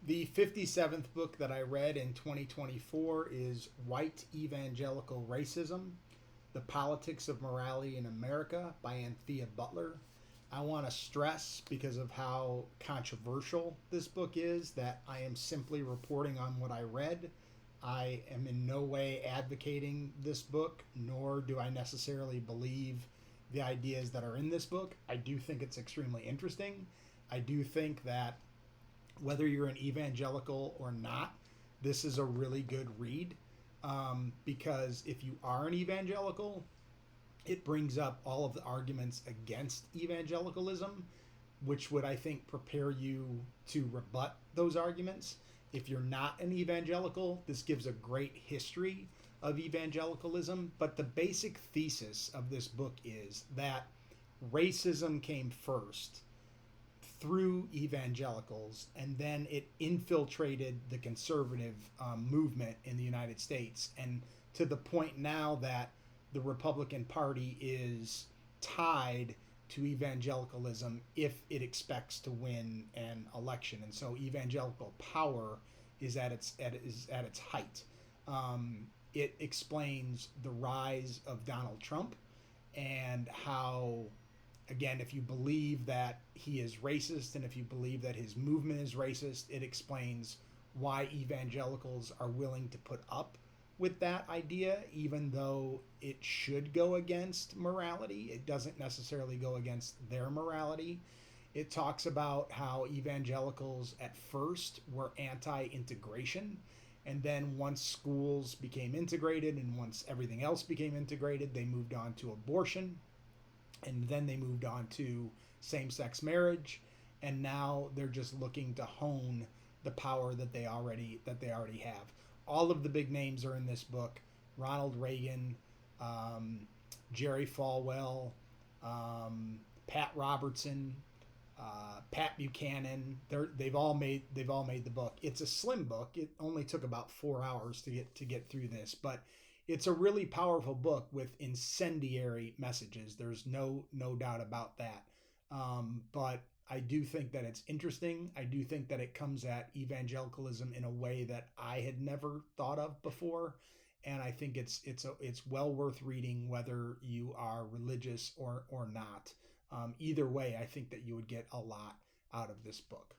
The 57th book that I read in 2024 is White Evangelical Racism: The Politics of Morality in America by Anthea Butler. I want to stress, because of how controversial this book is, that I am simply reporting on what I read. I am in no way advocating this book, nor do I necessarily believe the ideas that are in this book. I do think it's extremely interesting. I do think that whether you're an evangelical or not, this is a really good read, because if you are an evangelical, it brings up all of the arguments against evangelicalism, which would, I think, prepare you to rebut those arguments. If you're not an evangelical, this gives a great history of evangelicalism. But the basic thesis of this book is that racism came first through evangelicals, and then it infiltrated the conservative movement in the United States, and to the point now that the Republican Party is tied to evangelicalism if it expects to win an election, and so evangelical power is at its height. It explains the rise of Donald Trump and how, again, if you believe that he is racist and if you believe that his movement is racist, it explains why evangelicals are willing to put up with that idea, even though it should go against morality. It doesn't necessarily go against their morality. It talks about how evangelicals at first were anti integration. And then once schools became integrated and once everything else became integrated, they moved on to abortion, and then they moved on to same-sex marriage, and now they're just looking to hone the power that they already have. All of the big names are in this book: Ronald Reagan, um, Jerry Falwell, Pat Robertson, Pat Buchanan. They've all made the book. It's a slim book. It only took about 4 hours to get through this, but it's a really powerful book with incendiary messages. There's no doubt about that. But I do think that it's interesting. I do think that it comes at evangelicalism in a way that I had never thought of before, and I think it's well worth reading, whether you are religious or not. Either way, I think that you would get a lot out of this book.